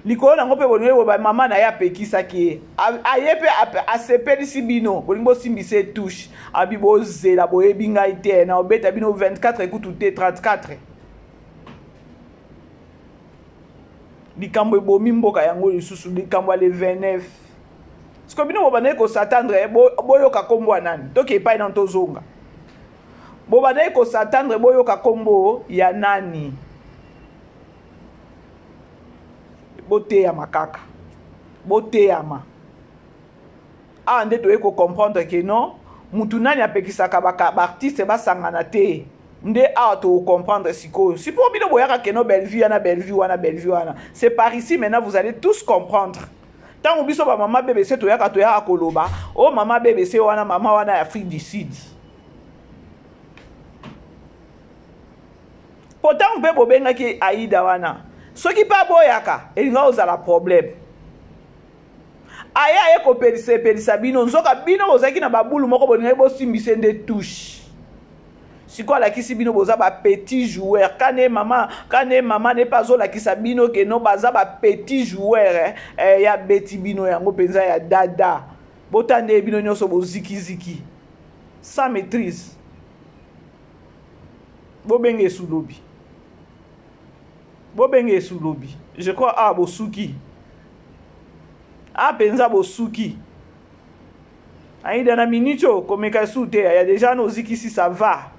Likolo nango pe bonwe bo mama na ya pekisa ki ayepe asepelisi bino bolingo simbise touche abi bozela boyebinga ite na obeta bino 24 ekutu te 34 likambo ebomi mboka yango lisusu likambo le 29 siko bino bobane ko s'attendre boyoka kombo nani toke epai na tozonga bobane ko s'attendre boyoka kombo ya nani boteyama kaka boteyama awa nde toyei comprendre ke non mutu nani apekisaka baartiste basangana te nde awa tocomprendre sikoyo si po bino boyaka keno bellevue wana c'est par ici maintenant vous allez tous comprendre ntango biso bamama BBC toyaka koloba o mama BBC wana mama wana ya Afrique du Sud pourtant mpe bobengaki Aïda wana soki pa boyaka elinga ozala problème aya ko pelisa bino nzoka bino bozaki na babulu moko bolinga bosimbise nde touche siko lakisi bino boza ba petit joueur kane mama ne pas olakisa bino ke no baza ba petit joueur ya beti bino yango penza ya dada botande bino nyonso boziki sans maîtrise bobenge sulobi bobenge sulobi je crois bosuki penza bosuki Aïda na minito komeka sute ya déjà no zikisi ça va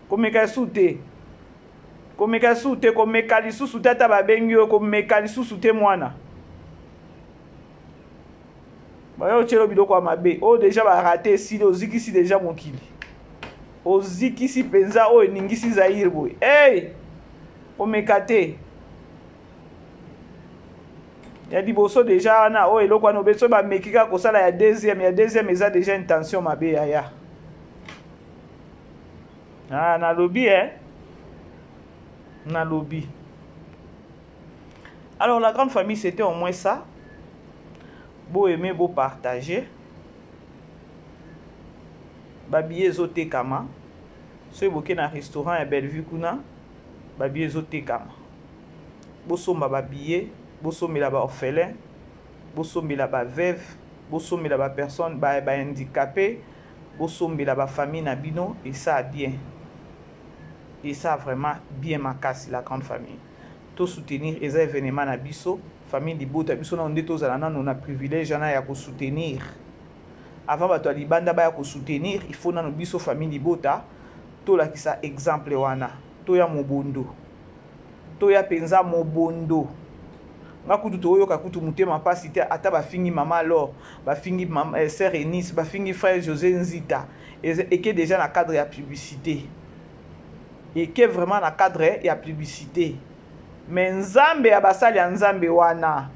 komeka sute komeka lisusu tata babengi yo komeka lisusu te mwana bayo chelo biloko ya mabe o déjà ba raté si ozikisi déjà mokili ozikisi penza o eningisi Zaire boy komeka te ya liboso déjà wana o eloko wana obeso bamekika kosala ya deuxième eza déjà intention mabe yaya nalobi nalobi. Alors la grande famille c'était au moins ça. Beau aimer, beau partager. Babiye zote kama. Ceux qui na restaurant à Bellevue kuna. Babiye zote kama. Bosomba babiye, bosomela ba orphelin, bosomela ba veuve, bosomela ba personne ba handicapé, bosomela ba famille na bino et ça bien. Et ça vraiment bien makasi la grande famille. Tout soutenir les événements na biso, famille libota biso na onde tozala nano na privilège na ya ko soutenir. Avant bato libanda ba ya ko soutenir, il faut nano biso famille libota to la kisa exemple wana. To ya mobondo. To ya penza mobondo. Ngakutu to yoka kutu mutema pasi te ata ba fingi mama alors, ba fingi mama sœur Eunice, ba fingi frère José Nzita et que déjà na cadre ya publicité. et que vraiment na cadre ya publicité mais nzambe ya basali ya nzambe wana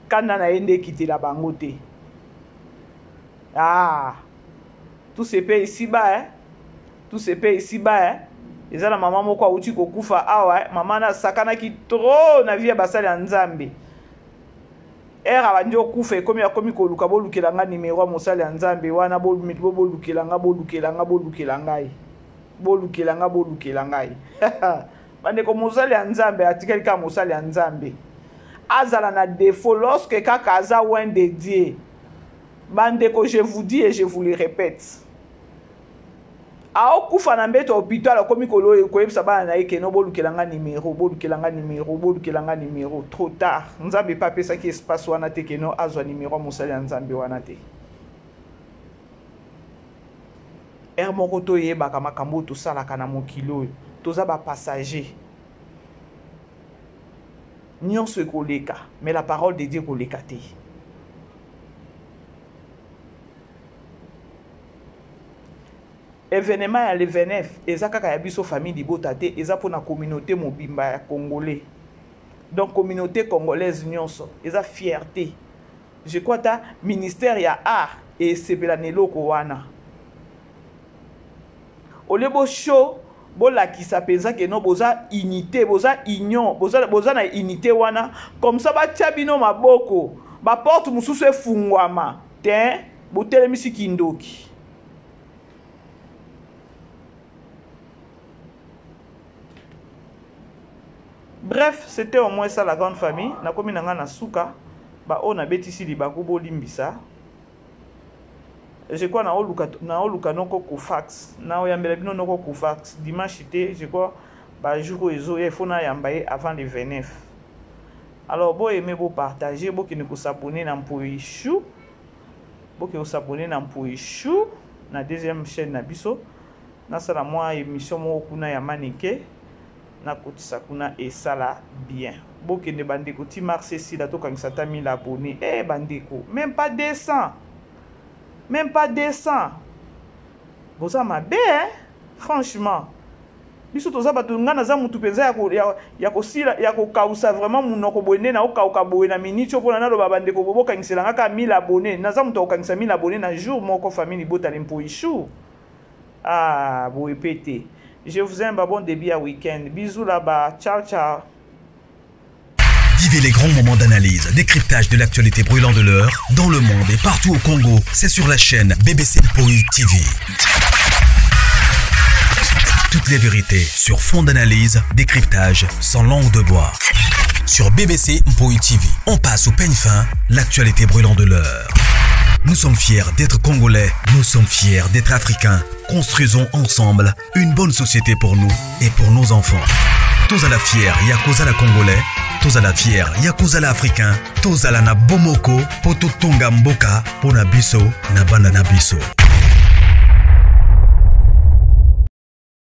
kana na yende kitela bango te tout se paye ici-bas tout se paye ici-bas eza na mama moko auti kokufa awa mama na sakanaki trop na vie ya basali ya nzambe abandi okufa ekomi akomi koluka bolukelanga nimero ya mosali ya nzambe wana bolukelanga ngai bandeko mosali ya nzambe atikali kaka mosali ya nzambe azala na défaut lorsque kaka aza loin de Dieu. Bandeko, je vous dis et je vous le répète. A okufa na mbeto hôpital komi kolo koyebisa bana na yeke no bolukelanga numéro trop tard. Nzambe pa pesa ki espace wana te keno azwa numéro mosali ya nzambe wana te. Moko to yebaka makambo tosalaka na mokilo toza ba passager. Nyonso ekoleka, mais la parole de Dieu koleka te. Événement ya le 29 eza kaka ya biso famille libota te eza pour na communauté mobimba ya congolais. Donc communauté congolaise nyonso eza fierté. Je crois ta ministère ya art et sepela neloko wana. Olebo show bolakisa penza ke no boza unité boza union boza na unité wana comme ça batia bino maboko ba porte mususu efungwama te botelemisi kindoki. Bref, c'était au moins ça la grande famille. Na komi nanga na suka ba o na betisi libaku bolimbisa. Je crois na oluka noko ku fax na oyambela bino noko ku fax dimanche té je crois ba jour ezo il faut na yambaye avant le 29. Alors bo aimer bo partager bo ki ne ko s'abonner na Mpoichou. Bo ki ko s'abonner na Mpoichou na deuxième chaîne na biso. Na sala moi émission mo kuna ya manike na kotisa kuna esala bien. Bo ki ne bandeko ti marché si la to kangisa ta 1000 abonnés. Bandeko, même pas 200. Même pas 200. Boza mabe, franchement. Biso toza bato ngana za mutu penza ya kosila ya kokausa vraiment munoko boyende na okauka boye na minute opona na loba bandeko boboka ngiselanga ka 1000 abonnés. Naza mutu okangisa 1000 abonnés na jour moko famille bota Mpoichou. Boye pété. Je vous aime, bon début à week-end. Bisous là-bas. Ciao, ciao. Vivez les grands moments d'analyse, décryptage de l'actualité brûlante de l'heure, dans le monde et partout au Congo. C'est sur la chaîne BBC Mpoi TV. Toutes les vérités sur fond d'analyse, décryptage sans langue de bois. Sur BBC Mpoi TV, on passe au peigne fin, l'actualité brûlante de l'heure. Nous sommes fiers d'être Congolais, nous sommes fiers d'être Africains. Construisons ensemble une bonne société pour nous et pour nos enfants. Tous à la fière, Yakozala Congolais, tous à la fière, Yakozala Africain, tous à la na Bomoko, Poto Tonga Mboka, Pona Biso, na Banana Biso.